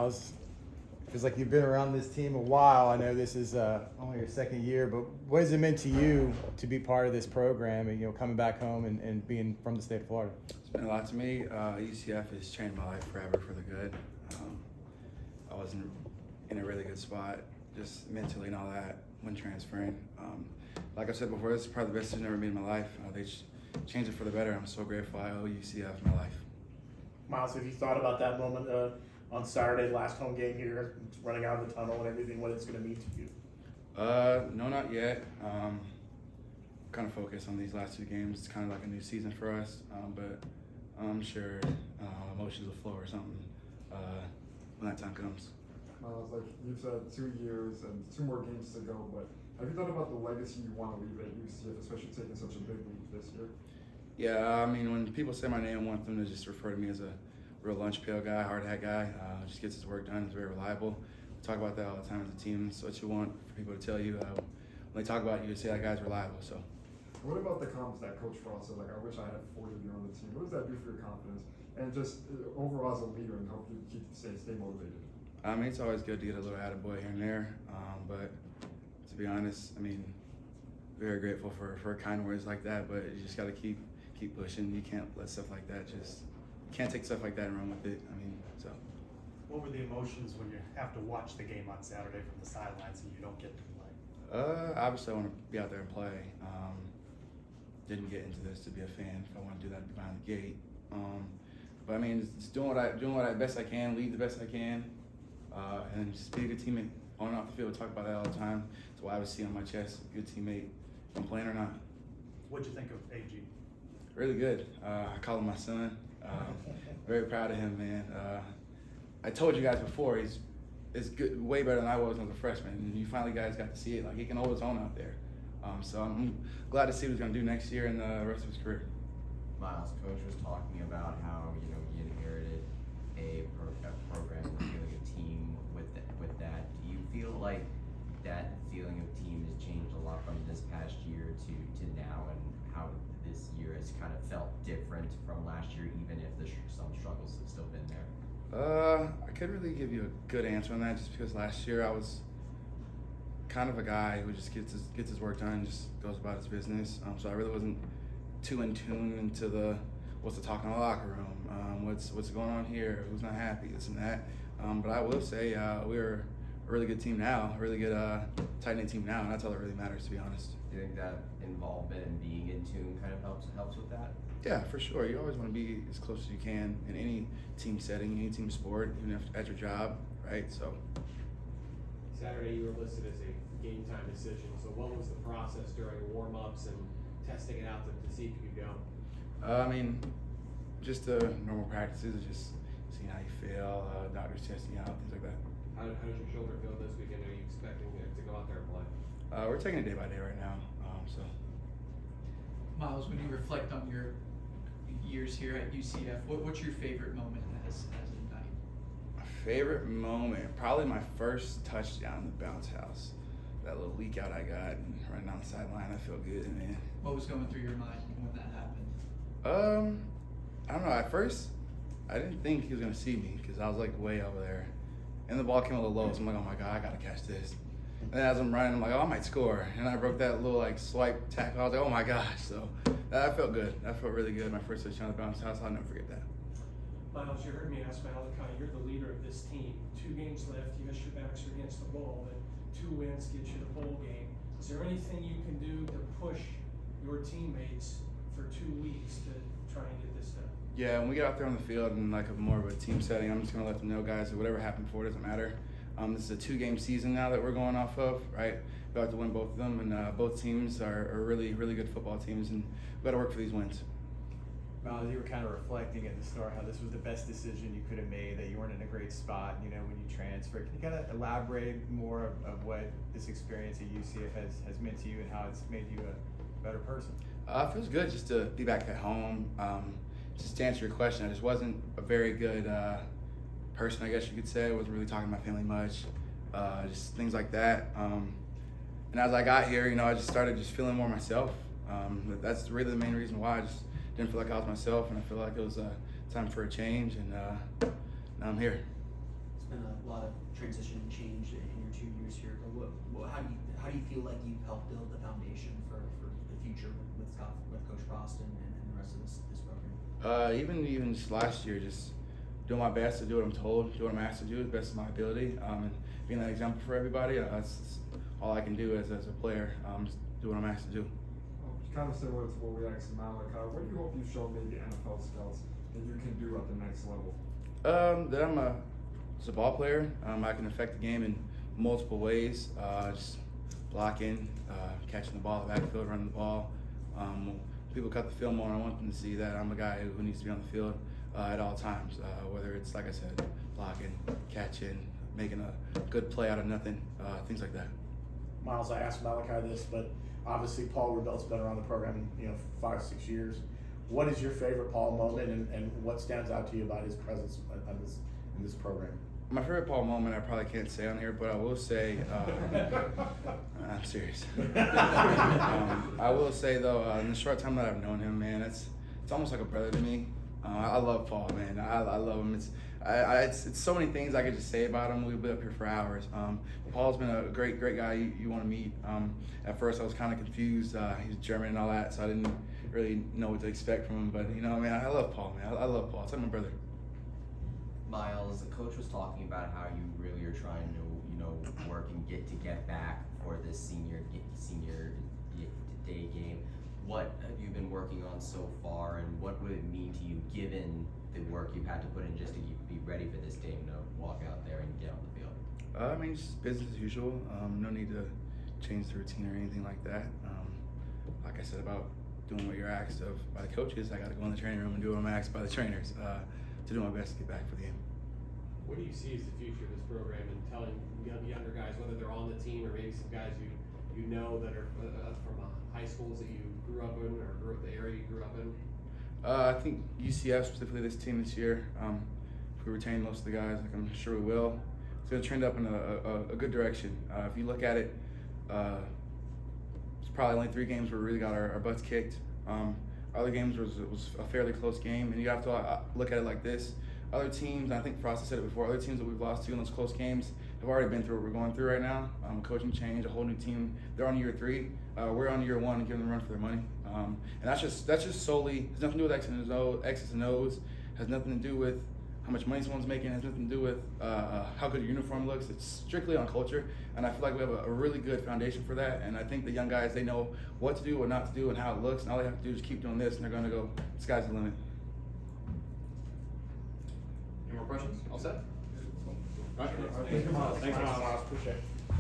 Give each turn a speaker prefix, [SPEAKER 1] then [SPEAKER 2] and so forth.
[SPEAKER 1] Myles. Feels like you've been around this team a while. I know this is only your second year, but what has it meant to you to be part of this program and, coming back home and being from the state of Florida?
[SPEAKER 2] It's been a lot to me. UCF has changed my life forever for the good. I was in a really good spot, just mentally and all that, when transferring. Like I said before, this is probably the best decision I've ever made in my life. They changed it for the better. I'm so grateful. I owe UCF my life.
[SPEAKER 3] Myles, have you thought about that moment on Saturday, last home game here, running out of the tunnel and everything, what it's going to mean to you?
[SPEAKER 2] No, not yet. Kind of focused on these last two games. It's kind of like a new season for us, but I'm sure emotions will flow or something when that time comes.
[SPEAKER 4] Myles, like you've said, 2 years and 2 more games to go, but have you thought about the legacy you want to leave at UCF, especially taking such a big leap this year?
[SPEAKER 2] Yeah, I mean, when people say my name, I want them to just refer to me as a real lunch pail guy, hard hat guy. Just gets his work done. He's very reliable. We talk about that all the time as a team. It's what you want for people to tell you. When they talk about you, say that guy's reliable. So.
[SPEAKER 4] What about the comments that Coach Frost said, like, I wish I had 40 of you on the team? What does that do for your confidence? And just overall as a leader and help you stay motivated?
[SPEAKER 2] I mean, it's always good to get a little attaboy here and there. But to be honest, I mean, very grateful for kind words like that, but you just got to keep pushing. You can't let stuff like that can't take stuff like that and run with it. I mean, so.
[SPEAKER 5] What were the emotions when you have to watch the game on Saturday from the sidelines and you don't get to play?
[SPEAKER 2] Obviously I want to be out there and play. Didn't get into this to be a fan. If I want to do that, I'd be behind the gate. But I mean, just doing what I best I can, lead the best I can, and just be a good teammate on and off the field. We talk about that all the time. That's why I would see on my chest, good teammate, if I'm playing or not.
[SPEAKER 5] What'd you think of AG?
[SPEAKER 2] Really good. I call him my son. Very proud of him, man. I told you guys before, he's good, way better than I was as a freshman. And you finally guys got to see it. Like, he can hold his own out there. So I'm glad to see what he's going to do next year and the rest of his career.
[SPEAKER 6] Myles, Coach was talking about how he inherited a program and feeling of team with that. Do you feel like that feeling of team has changed a lot from this past year to now, and how this year has kind of felt different from last year, even if some struggles have still been there?
[SPEAKER 2] I couldn't really give you a good answer on that, just because last year I was kind of a guy who just gets his work done and just goes about his business. So I really wasn't too in tune into what's the talk in the locker room, what's going on here, who's not happy, this and that. But I will say we're a really good team now, a really good tight-knit team now, and that's all that really matters, to be honest.
[SPEAKER 6] Do you think that involvement and being in tune kind of helps with that?
[SPEAKER 2] Yeah, for sure. You always want to be as close as you can in any team setting, any team sport, even if at your job, right? So.
[SPEAKER 7] Saturday you were listed as a game time decision. So what was the process during warm-ups and testing it out to see if you could go?
[SPEAKER 2] I mean, just the normal practices, just seeing how you feel, doctors testing you out, things like that.
[SPEAKER 7] How does your shoulder feel this weekend? Are you expecting it to go out there and play?
[SPEAKER 2] We're taking it day by day right now.
[SPEAKER 8] Myles, when you reflect on your years here at UCF, what's your favorite moment as a night?
[SPEAKER 2] My favorite moment, probably my first touchdown in the bounce house. That little leak out I got and running down the sideline, I feel good, man.
[SPEAKER 8] What was going through your mind when that happened?
[SPEAKER 2] I don't know. At first, I didn't think he was gonna see me because I was like way over there, and the ball came a little low. So I'm like, oh my god, I gotta catch this. And then as I'm running, I'm like, oh, I might score. And I broke that little like swipe tackle. I was like, oh my gosh. So that felt good. That felt really good. My first touchdown at the bounce house. I'll never forget that.
[SPEAKER 9] Myles, you heard me ask Malachi, you're the leader of this team. 2 games left. Yes, your backs are against the wall, but 2 wins get you the bowl game. Is there anything you can do to push your teammates for 2 weeks to try and get this done?
[SPEAKER 2] Yeah, when we get out there on the field in like more of a team setting, I'm just gonna let them know, guys, that whatever happened before doesn't matter. This is a 2-game season now that we're going off of, right? We have to win both of them, and both teams are really, really good football teams, and we got to work for these wins.
[SPEAKER 1] Myles, you were kind of reflecting at the start how this was the best decision you could have made, that you weren't in a great spot, when you transferred. Can you kind of elaborate more of what this experience at UCF has meant to you and how it's made you a better person?
[SPEAKER 2] It feels good just to be back at home. Just to answer your question, I just wasn't a very good person, I guess you could say. I wasn't really talking to my family much, just things like that. And as I got here, I just started just feeling more myself. That's really the main reason why. I just didn't feel like I was myself, and I feel like it was time for a change, and now I'm here.
[SPEAKER 5] It's
[SPEAKER 10] been a lot of transition and change in your 2 years here, but how do you feel like you've helped build the foundation for the future with Coach Frost and the rest of this program?
[SPEAKER 2] Even just last year, just doing my best to do what I'm told, do what I'm asked to do as best of my ability, and being that example for everybody. That's all I can do as a player. Just do what I'm asked to do.
[SPEAKER 4] Kind of similar to what we asked Malachi. What do you hope you show maybe NFL scouts that you can do at the next level?
[SPEAKER 2] That I'm just a ball player. I can affect the game in multiple ways. Just blocking, catching the ball in the backfield, running the ball. When people cut the film on, I want them to see that I'm a guy who needs to be on the field at all times. Whether it's, like I said, blocking, catching, making a good play out of nothing, things like that.
[SPEAKER 3] Myles, I asked Malachi this, but obviously Paul Rebel's been around the program, 5-6 years. What is your favorite Paul moment, and what stands out to you about his presence in this program?
[SPEAKER 2] My favorite Paul moment I probably can't say on here, but I will say, I'm serious. I will say though, in the short time that I've known him, man, it's almost like a brother to me. I love Paul, man. I love him. It's so many things I could just say about him. We'll be up here for hours. Paul's been a great guy you want to meet. At first I was kind of confused. He's German and all that, so I didn't really know what to expect from him. But man, I love Paul, man. I love Paul. It's like my brother.
[SPEAKER 6] Miles, the coach was talking about how you really are trying to, work and get back for this senior day game. What have you been working on so far, and what would it mean to you given the work you've had to put in just to be ready for this game to walk out there and get on the field?
[SPEAKER 2] Just business as usual. No need to change the routine or anything like that. Like I said about doing what you're asked of by the coaches, I got to go in the training room and do what I'm asked by the trainers to do my best to get back for the game.
[SPEAKER 7] What do you see as the future of this program, and telling younger guys, whether they're on the team or maybe some guys you know that are from high schools that you grew up in or the area you grew up in?
[SPEAKER 2] I think UCF, specifically this team this year, if we retain most of the guys, like I'm sure we will, it's going to trend up in a good direction. If you look at it, it's probably only 3 games where we really got our butts kicked. Other games was a fairly close game, and you have to look at it like this. Other teams, and I think Frost has said it before, other teams that we've lost to in those close games have already been through what we're going through right now. Coaching change, a whole new team. They're on year 3. We're on year 1 and giving them a run for their money. And that's just solely, has nothing to do with X's and O's, has nothing to do with how much money someone's making, has nothing to do with how good your uniform looks. It's strictly on culture, and I feel like we have a really good foundation for that. And I think the young guys, they know what to do, what not to do, and how it looks, and all they have to do is keep doing this, and they're going to go, sky's the limit.
[SPEAKER 11] Any more questions? All set?
[SPEAKER 3] Thanks, Myles. Appreciate it.